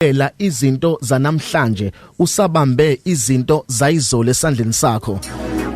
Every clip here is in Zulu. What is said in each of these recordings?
ukwamukela izinto zanamhlanje usabambe izinto zayizolo esandleni sakho.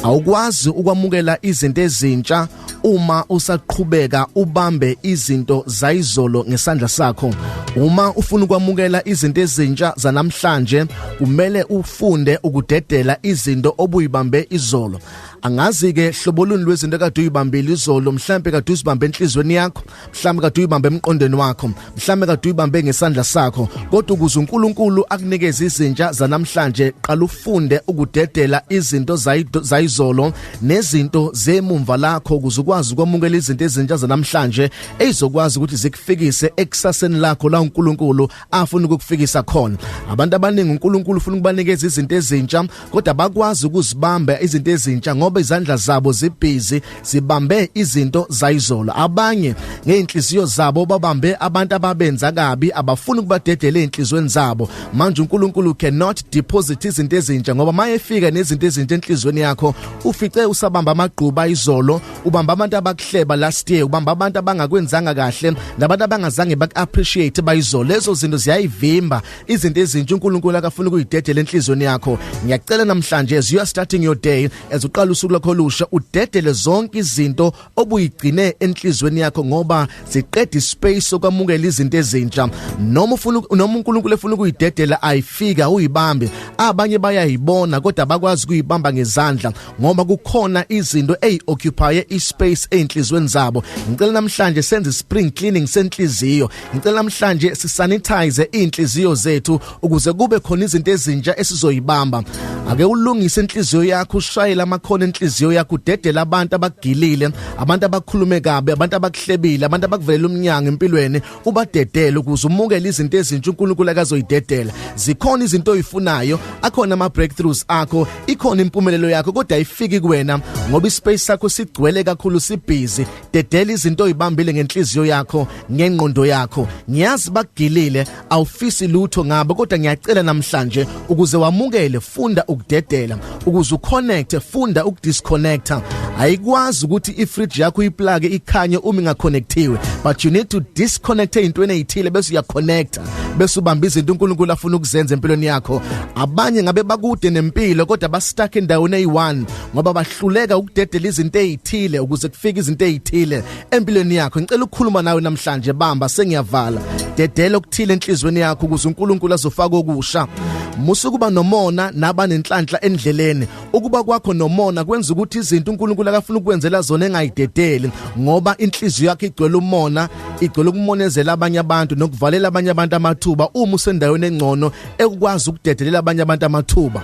Awukwazi ukwamukela izinto ezintsha uma usaqhubeka ubambe izinto zayizolo ngesandla sakho. Uma ufuna ukwamukela izinto ezintsha zanamhlanje kumele ufunde ukudedela izinto obuyibambe izolo. Angazi ke hloboluni lwezinto kade uyibambile izolo, mhlambe kade uzibambe enhlizweni yakho, mhlambe kade uyibambe emqondweni wakho, mhlambe kade uyibambe ngesandla sakho, kodwa ukuze uNkulunkulu akunikeze izintsha zanamhlanje qala ufunde ukudedela izinto zayizolo nezinto zemumva lakho ukuze ukwazi ukwamukela izinto ezintsha zanamhlanje ezokwazi ukuthi zikufikise ekusaseni lakho la uNkulunkulu afuna ukukufikisa khona. Abantu abaningi uNkulunkulu ufuna ukubanikeza izinto ezintsha kodwa bakwazi ukuzibamba izinto ezintsha ngoba izandla zabo zibhizi zibambe izinto zayizolo. Abanye ngeenhliziyo zabo babambe abantu ababenza kabi, abafuna ukubadedela enhlizweni zabo. Manje uNkulunkulu cannot deposit izinto ezintsha ngoba mayefika nezinto ezintsha enhlizweni yakho ufice usabamba amagquba izolo, ubamba abantu abakuhleba last year, ubamba abantu abangakwenzanga kahle nabantu abangazange bak-appreciate bayizolo. Lezo zinto ziyayivimba izinto ezintsha uNkulunkulu akafuna ukuyidedela enhlizweni yakho. Ngiyacela namhlanje as you are starting your day, as uqala usuku lakho lusha, udedele zonke izinto obuyigcine enhlizweni yakho ngoba ziqeda ispace sokwamukela izinto ezintsha. Noma uNkulunkulu efuna ukuyidedela ayifika uyibambe. Abanye bayayibona kodwa bakwazi ukuyibamba ngezandla ngoba kukhona izinto eyoccupy ispace enhlizweni zabo. Ngicela namhlanje senze spring cleaning senhliziyo. Ngicela namhlanje sisanitize inhliziyo zethu ukuze kube khona izinto ezintsha esizoyibamba. Ake ulungise inhliziyo yakho, ushayela amakhono enhliziyo yakho, udedela abantu abagilile, abantu abakhulume kabi, abantu abakuhlebile, abantu abakuvelela umnyango empilweni, ubadedele ukuze umukele izinto ezintsha uNkulunkulu akazoyidedela. Zikhona izinto oyifunayo, akhona ama breakthroughs akho, ikhona impumelelo yakho kodwa ayifiki kuwena ngoba ispace sakho sigcwele kakhulu, sibhizi. Dedela izinto oyibambile ngenhliziyo yakho, ngengqondo yakho. Ngiyazi bakugilile, awufisi lutho ngabo kodwa ngiyacela namhlanje ukuze wamukele, funda ukudedela, ukuze uconnect, funda ukudisconnecta. Ayikwazi ukuthi ifridge yakho iplug ikhanye uma ingaconnectiwe, but you need to disconnect into ezithile bese uyaconnecta, bese ubamba izinto uNkulunkulu afuna ukuzenza empilweni yakho. Abanye ngabe bakude nempilo kodwa bastuck endaweni eyi1 ngoba bahluleka ukudedela izinto ezithile ukuze kufike izinto ezithile empilweni yakho. Ngicela ukukhuluma nawe namhlanje, bamba sengiyavala, dedela okuthile enhlizweni yakho ukuze uNkulunkulu azofaka okusha. Musukuba nomona nabanenhlanhla endleleni. Ukuba kwakho nomona kwenza ukuthi izinto uNkulunkulu akafuna ukwenzela zona engayidedeli ngoba inhliziyo yakho igcwele umona, igcwele ukumonezela abanye abantu nokuvalela abanye abantu amathuba. Uma usendaweni engcono ekwazi ukudedelela abanye abantu amathuba,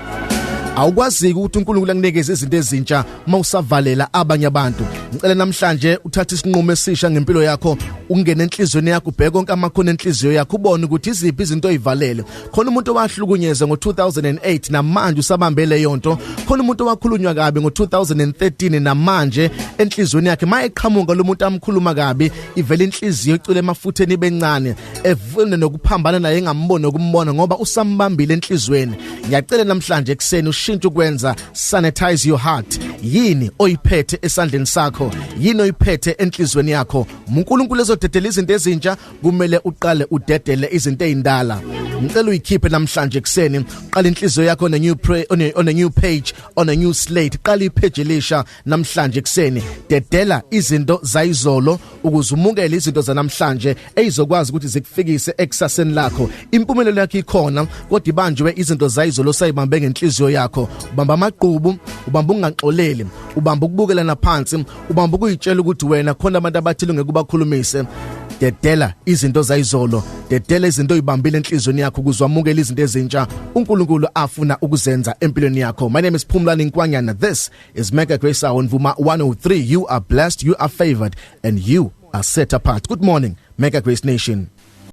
awukwazi ukuthi uNkulunkulu akunikeze izinto ezintsha mawusavalela abanye abantu. Ngicela namhlanje uthathe isinqumo esisha ngempilo yakho, ungene enhlizweni yakho, ubheke konke amakhono enhliziyo yakho, ubone ukuthi iziphi izinto oyivalele. Khona umuntu owahlukunyezwe ngo2008 namanje usabambele yonto. Khona umuntu owakhulunywa kabi ngo2013 namanje enhlizweni yakhe mayeqhamuka lo muntu amkhuluma kabi, ivele inhliziyo icule emafutheni ibencane, evune nokuphambana naye engamboni ukumbona ngoba usambambile enhlizweni. Ngiyacela namhlanje ekseni ushintshe ukwenza, sanitize your heart. Yini oyiphethe esandleni sakho, yini oyiphethe enhlizweni yakho. uNkulunkulu ezodedela izinto ezintsha kumele uqale udedele izinto ezindala. Ngicela uyikhiphe namhlanje ekseni, qala inhliziyo yakho on a new on a new page, on a new slate. Qala ipage elisha namhlanje ekseni, dedela izinto zayizolo ukuze umukele izinto zanamhlanje ezizokwazi ukuthi zikufikise ekusaseni lakho. Impumelelo yakho ikhona kodwa ibanjwe izinto zayizolo sayibambe ngenhliziyo yakho. Ubamba amaqhubu, ubamba ungaxoleli, ubamba ukubukelana phansi, ubamba ukuyitshela ukuthi wena khona abantu abathile ngeke ubakhulumise. Dedela izinto zayizolo, dedela izinto oyibambile enhlizweni yakho ukuze wamukele izinto ezintsha uNkulunkulu afuna ukuzenza empilweni yakho. My name is Phumlani Nkwanyana. This is Mega Grace Hour on Vuma 103. You are blessed, you are favored, and you are set apart. Good morning, Mega Grace Nation.